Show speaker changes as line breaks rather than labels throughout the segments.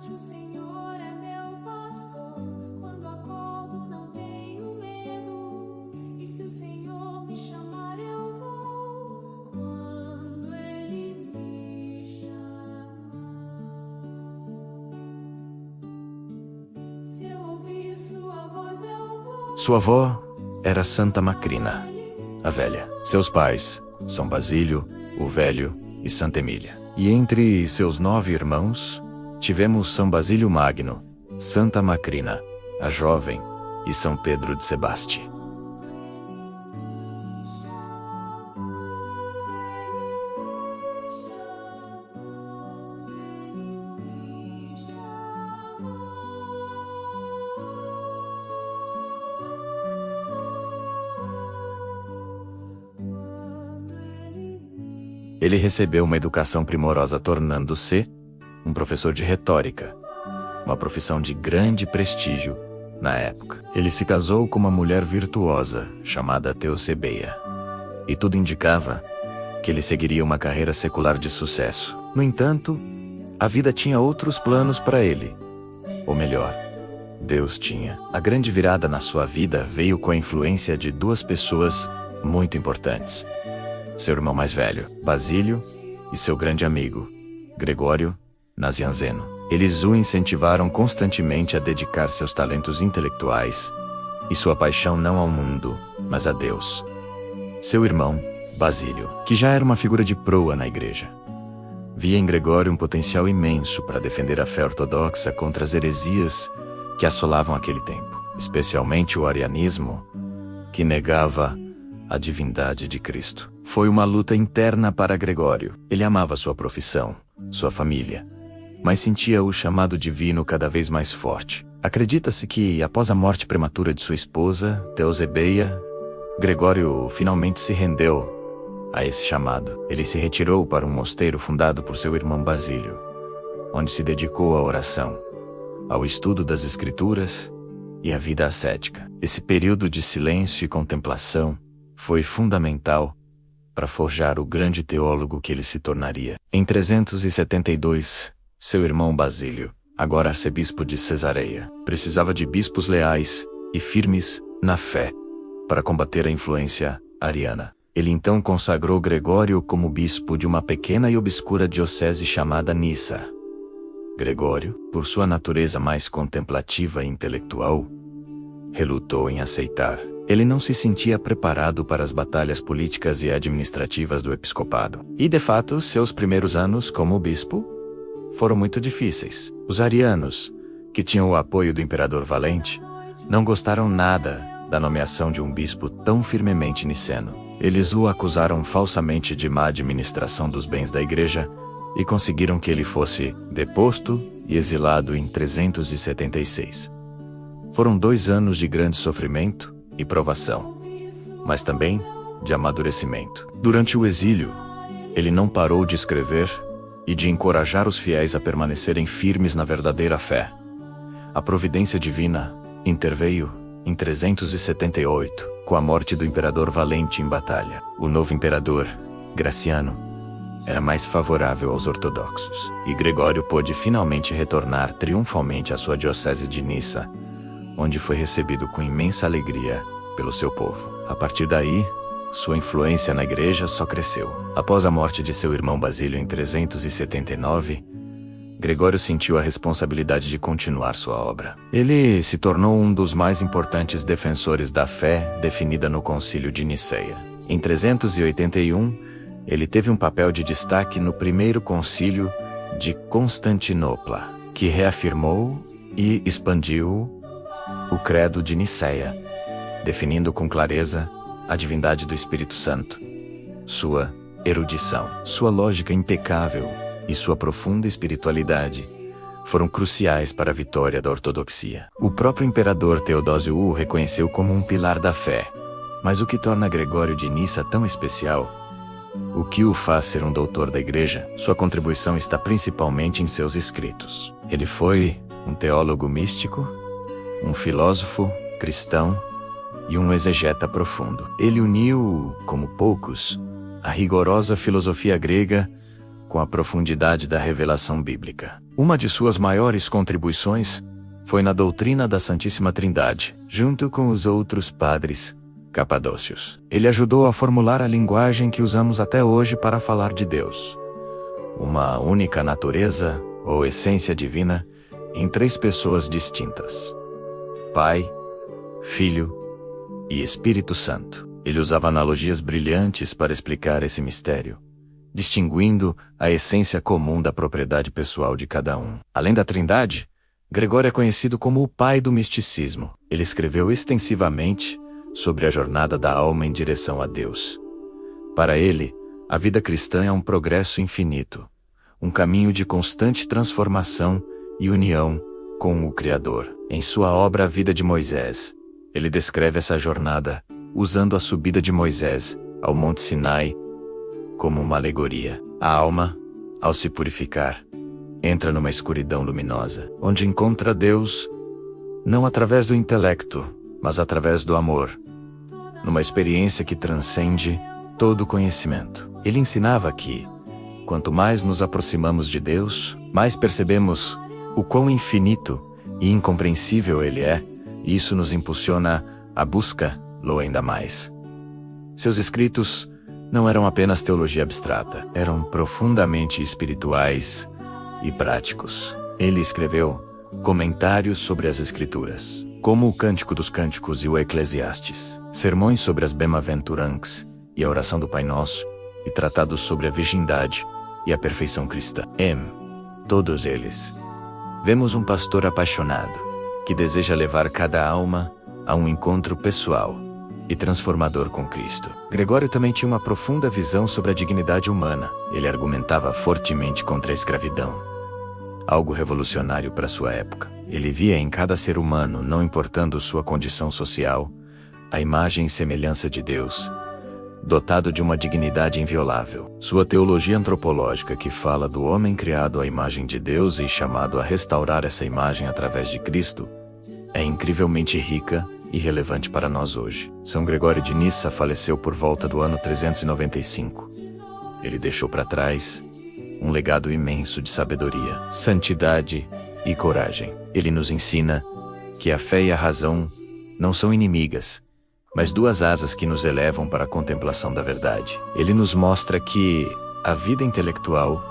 noite o Senhor é meu pastor. Quando acordo não tenho medo. E se o Senhor me chamar eu vou. Quando Ele me chamar. Se eu ouvir sua voz eu vou.
Sua avó era Santa Macrina, a velha. Seus pais, São Basílio, o Velho e Santa Emília. E entre seus 9 irmãos, tivemos São Basílio Magno, Santa Macrina, a Jovem e São Pedro de Sebasti. Ele recebeu uma educação primorosa, tornando-se um professor de retórica, uma profissão de grande prestígio na época. Ele se casou com uma mulher virtuosa chamada Teosebeia, e tudo indicava que ele seguiria uma carreira secular de sucesso. No entanto, a vida tinha outros planos para ele. Ou melhor, Deus tinha. A grande virada na sua vida veio com a influência de 2 pessoas muito importantes. Seu irmão mais velho, Basílio, e seu grande amigo, Gregório Nazianzeno. Eles o incentivaram constantemente a dedicar seus talentos intelectuais e sua paixão não ao mundo, mas a Deus. Seu irmão, Basílio, que já era uma figura de proa na igreja, via em Gregório um potencial imenso para defender a fé ortodoxa contra as heresias que assolavam aquele tempo, especialmente o arianismo, que negava a divindade de Cristo. Foi uma luta interna para Gregório. Ele amava sua profissão, sua família, mas sentia o chamado divino cada vez mais forte. Acredita-se que, após a morte prematura de sua esposa, Teosebeia, Gregório finalmente se rendeu a esse chamado. Ele se retirou para um mosteiro fundado por seu irmão Basílio, onde se dedicou à oração, ao estudo das Escrituras e à vida ascética. Esse período de silêncio e contemplação foi fundamental para forjar o grande teólogo que ele se tornaria. Em 372, seu irmão Basílio, agora arcebispo de Cesareia, precisava de bispos leais e firmes na fé para combater a influência ariana. Ele então consagrou Gregório como bispo de uma pequena e obscura diocese chamada Nissa. Gregório, por sua natureza mais contemplativa e intelectual, relutou em aceitar. Ele não se sentia preparado para as batalhas políticas e administrativas do episcopado. E, de fato, seus primeiros anos como bispo foram muito difíceis. Os arianos, que tinham o apoio do imperador Valente, não gostaram nada da nomeação de um bispo tão firmemente niceno. Eles o acusaram falsamente de má administração dos bens da igreja e conseguiram que ele fosse deposto e exilado em 376. Foram 2 anos de grande sofrimento e provação, mas também de amadurecimento. Durante o exílio, ele não parou de escrever e de encorajar os fiéis a permanecerem firmes na verdadeira fé. A providência divina interveio em 378, com a morte do imperador Valente em batalha. O novo imperador, Graciano, era mais favorável aos ortodoxos, e Gregório pôde finalmente retornar triunfalmente à sua diocese de Nissa, onde foi recebido com imensa alegria pelo seu povo. A partir daí, sua influência na igreja só cresceu. Após a morte de seu irmão Basílio em 379, Gregório sentiu a responsabilidade de continuar sua obra. Ele se tornou um dos mais importantes defensores da fé definida no Concílio de Niceia. Em 381, ele teve um papel de destaque no primeiro concílio de Constantinopla, que reafirmou e expandiu o credo de Niceia, definindo com clareza a divindade do Espírito Santo, sua erudição, sua lógica impecável e sua profunda espiritualidade foram cruciais para a vitória da ortodoxia. O próprio imperador Teodósio o reconheceu como um pilar da fé, mas o que torna Gregório de Nissa tão especial, o que o faz ser um doutor da igreja, sua contribuição está principalmente em seus escritos. Ele foi um teólogo místico, um filósofo cristão e um exegeta profundo. Ele uniu, como poucos, a rigorosa filosofia grega com a profundidade da revelação bíblica. Uma de suas maiores contribuições foi na doutrina da Santíssima Trindade, junto com os outros padres capadócios. Ele ajudou a formular a linguagem que usamos até hoje para falar de Deus. Uma única natureza, ou essência divina, em 3 pessoas distintas: Pai, Filho e Espírito Santo. Ele usava analogias brilhantes para explicar esse mistério, distinguindo a essência comum da propriedade pessoal de cada um. Além da Trindade, Gregório é conhecido como o pai do misticismo. Ele escreveu extensivamente sobre a jornada da alma em direção a Deus. Para ele, a vida cristã é um progresso infinito, um caminho de constante transformação e união com o Criador. Em sua obra A Vida de Moisés, ele descreve essa jornada usando a subida de Moisés ao Monte Sinai como uma alegoria. A alma, ao se purificar, entra numa escuridão luminosa, onde encontra Deus, não através do intelecto, mas através do amor, numa experiência que transcende todo conhecimento. Ele ensinava que, quanto mais nos aproximamos de Deus, mais percebemos o quão infinito e incompreensível Ele é, e isso nos impulsiona a busca-lo ainda mais. Seus escritos não eram apenas teologia abstrata, eram profundamente espirituais e práticos. Ele escreveu comentários sobre as Escrituras, como o Cântico dos Cânticos e o Eclesiastes, sermões sobre as Bem-aventuranças e a oração do Pai Nosso, e tratados sobre a virgindade e a perfeição cristã. Em todos eles, vemos um pastor apaixonado, que deseja levar cada alma a um encontro pessoal e transformador com Cristo. Gregório também tinha uma profunda visão sobre a dignidade humana. Ele argumentava fortemente contra a escravidão, algo revolucionário para sua época. Ele via em cada ser humano, não importando sua condição social, a imagem e semelhança de Deus, dotado de uma dignidade inviolável. Sua teologia antropológica, que fala do homem criado à imagem de Deus e chamado a restaurar essa imagem através de Cristo, é incrivelmente rica e relevante para nós hoje. São Gregório de Nissa faleceu por volta do ano 395. Ele deixou para trás um legado imenso de sabedoria, santidade e coragem. Ele nos ensina que a fé e a razão não são inimigas, mas 2 asas que nos elevam para a contemplação da verdade. Ele nos mostra que a vida intelectual,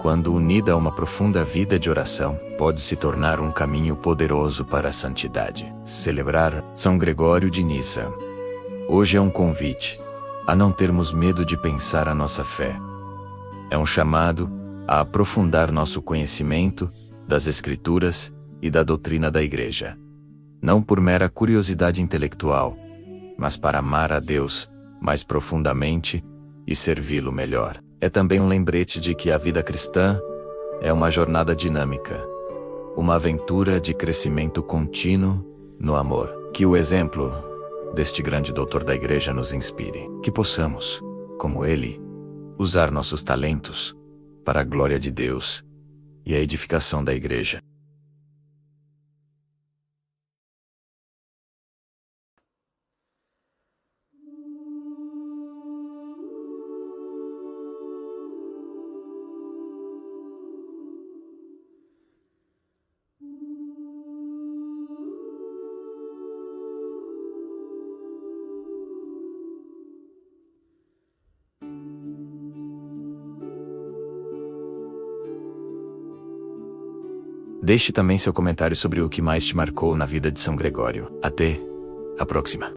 quando unida a uma profunda vida de oração, pode se tornar um caminho poderoso para a santidade. Celebrar São Gregório de Nissa hoje é um convite a não termos medo de pensar a nossa fé. É um chamado a aprofundar nosso conhecimento das Escrituras e da doutrina da Igreja, não por mera curiosidade intelectual, mas para amar a Deus mais profundamente e servi-lo melhor. É também um lembrete de que a vida cristã é uma jornada dinâmica, uma aventura de crescimento contínuo no amor. Que o exemplo deste grande doutor da Igreja nos inspire. Que possamos, como ele, usar nossos talentos para a glória de Deus e a edificação da Igreja. Deixe também seu comentário sobre o que mais te marcou na vida de São Gregório. Até a próxima!